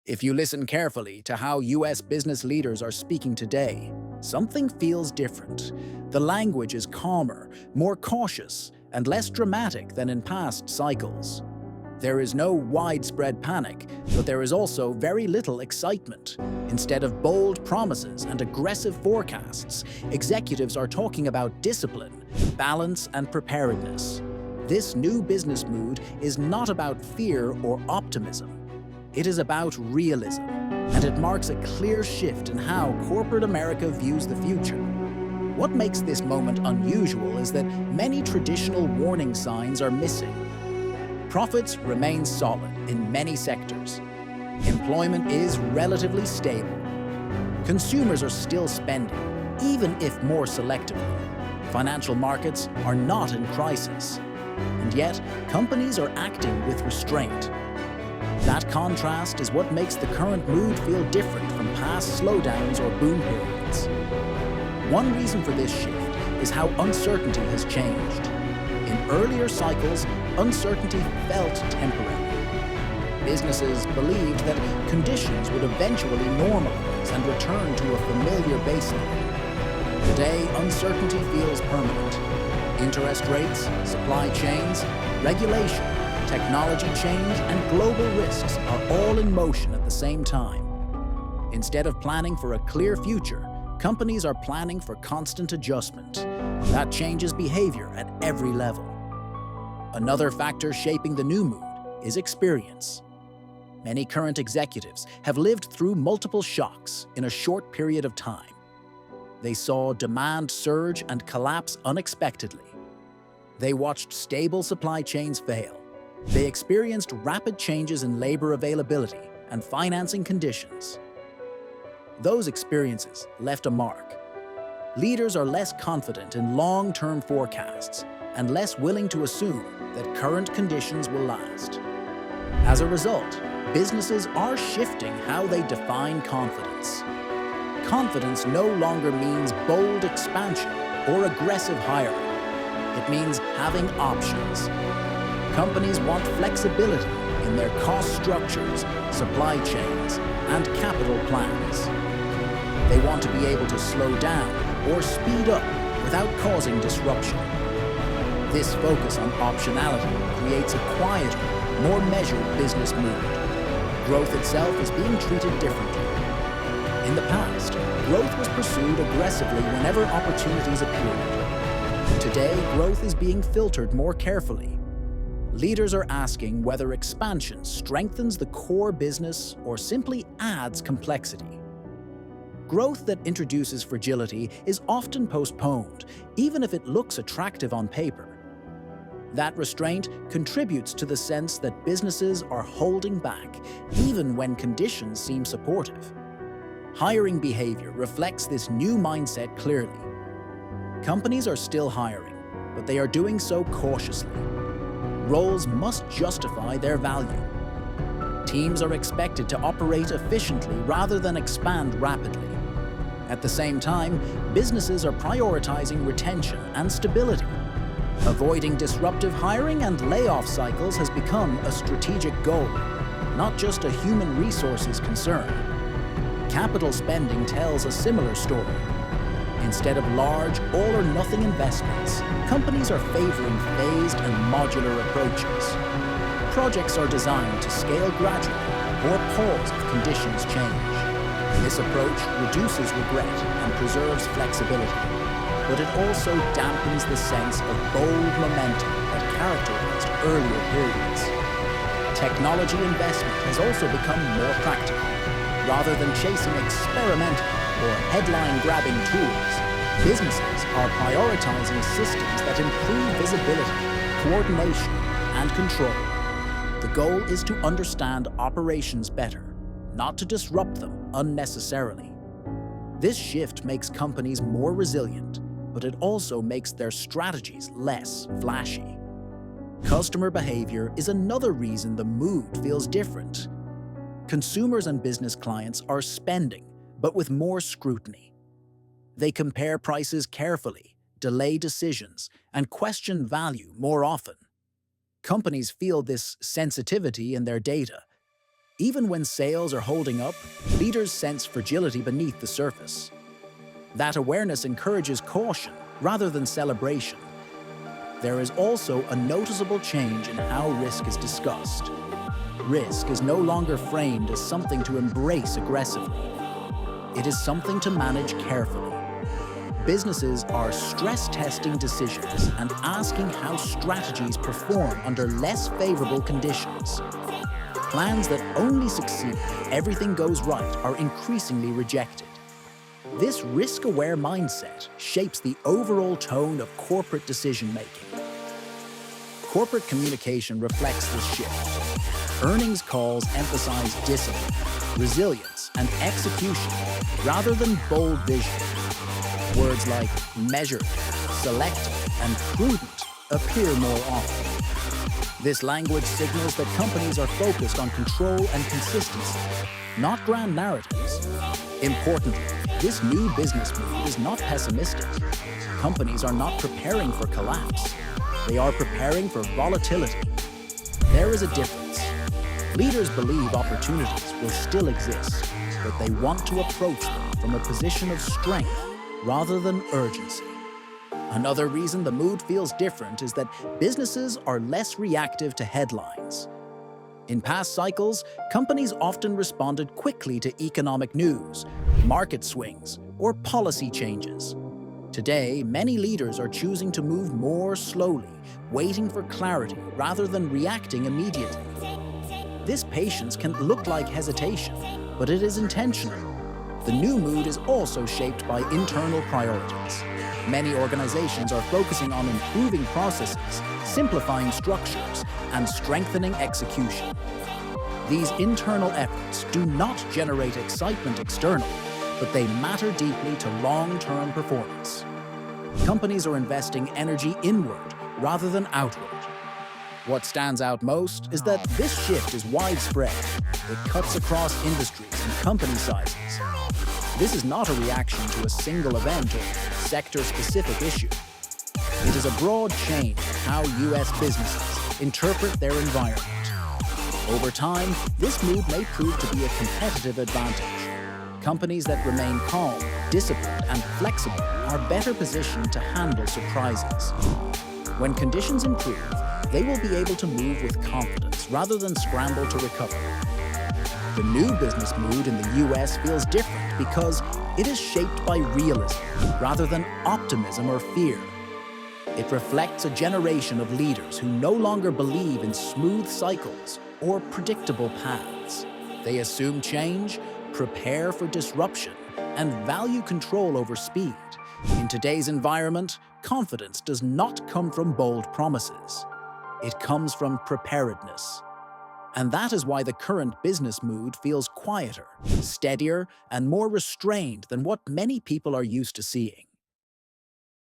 If you listen carefully to how US business leaders are speaking today, something feels different. The language is calmer, more cautious, and less dramatic than in past cycles. There is no widespread panic, but there is also very little excitement. Instead of bold promises and aggressive forecasts, executives are talking about discipline, balance, and preparedness. This new business mood is not about fear or optimism. It is about realism, and it marks a clear shift in how corporate America views the future. What makes this moment unusual is that many traditional warning signs are missing. Profits remain solid in many sectors. Employment is relatively stable. Consumers are still spending, even if more selectively. Financial markets are not in crisis. And yet, companies are acting with restraint. That contrast is what makes the current mood feel different from past slowdowns or boom periods. One reason for this shift is how uncertainty has changed. In earlier cycles, uncertainty felt temporary. Businesses believed that conditions would eventually normalize and return to a familiar baseline. Today, uncertainty feels permanent. Interest rates, supply chains, regulation, technology change, and global risks are all in motion at the same time. Instead of planning for a clear future, companies are planning for constant adjustment. That changes behavior at every level. Another factor shaping the new mood is experience. Many current executives have lived through multiple shocks in a short period of time. They saw demand surge and collapse unexpectedly. They watched stable supply chains fail. They experienced rapid changes in labor availability and financing conditions. Those experiences left a mark. Leaders are less confident in long-term forecasts and less willing to assume that current conditions will last. As a result, businesses are shifting how they define confidence. Confidence no longer means bold expansion or aggressive hiring. It means having options. Companies want flexibility in their cost structures, supply chains, and capital plans. They want to be able to slow down or speed up without causing disruption. This focus on optionality creates a quieter, more measured business mood. Growth itself is being treated differently. In the past, growth was pursued aggressively whenever opportunities appeared. Today, growth is being filtered more carefully. Leaders are asking whether expansion strengthens the core business or simply adds complexity. Growth that introduces fragility is often postponed, even if it looks attractive on paper. That restraint contributes to the sense that businesses are holding back, even when conditions seem supportive. Hiring behavior reflects this new mindset clearly. Companies are still hiring, but they are doing so cautiously. Roles must justify their value. Teams are expected to operate efficiently rather than expand rapidly. At the same time, businesses are prioritizing retention and stability. Avoiding disruptive hiring and layoff cycles has become a strategic goal, not just a human resources concern. Capital spending tells a similar story. Instead of large, all-or-nothing investments, companies are favoring phased and modular approaches. Projects are designed to scale gradually or pause if conditions change. This approach reduces regret and preserves flexibility, but it also dampens the sense of bold momentum that characterized earlier periods. Technology investment has also become more practical. Rather than chasing experimental or headline-grabbing tools, businesses are prioritizing systems that improve visibility, coordination, and control. The goal is to understand operations better, not to disrupt them unnecessarily. This shift makes companies more resilient, but it also makes their strategies less flashy. Customer behavior is another reason the mood feels different. Consumers and business clients are spending, but with more scrutiny. They compare prices carefully, delay decisions, and question value more often. Companies feel this sensitivity in their data. Even when sales are holding up, leaders sense fragility beneath the surface. That awareness encourages caution rather than celebration. There is also a noticeable change in how risk is discussed. Risk is no longer framed as something to embrace aggressively. It is something to manage carefully. Businesses are stress-testing decisions and asking how strategies perform under less favorable conditions. Plans that only succeed if everything goes right are increasingly rejected. This risk-aware mindset shapes the overall tone of corporate decision-making. Corporate communication reflects this shift. Earnings calls emphasize discipline, resilience, and execution rather than bold vision. Words like measured, selective, and prudent appear more often. This language signals that companies are focused on control and consistency, not grand narratives. Importantly, this new business move is not pessimistic. Companies are not preparing for collapse. They are preparing for volatility. There is a difference. Leaders believe opportunities will still exist, but they want to approach them from a position of strength rather than urgency. Another reason the mood feels different is that businesses are less reactive to headlines. In past cycles, companies often responded quickly to economic news, market swings, or policy changes. Today, many leaders are choosing to move more slowly, waiting for clarity rather than reacting immediately. This patience can look like hesitation, but it is intentional. The new mood is also shaped by internal priorities. Many organizations are focusing on improving processes, simplifying structures, and strengthening execution. These internal efforts do not generate excitement externally, but they matter deeply to long-term performance. Companies are investing energy inward rather than outward. What stands out most is that this shift is widespread. It cuts across industries and company sizes. This is not a reaction to a single event or sector-specific issue. It is a broad change in how U.S. businesses interpret their environment. Over time, this mood may prove to be a competitive advantage. Companies that remain calm, disciplined, and flexible are better positioned to handle surprises. When conditions improve, they will be able to move with confidence rather than scramble to recover. The new business mood in the U.S. feels different because it is shaped by realism rather than optimism or fear. It reflects a generation of leaders who no longer believe in smooth cycles or predictable paths. They assume change, prepare for disruption, and value control over speed. In today's environment, confidence does not come from bold promises. It comes from preparedness. And that is why the current business mood feels quieter, steadier, and more restrained than what many people are used to seeing.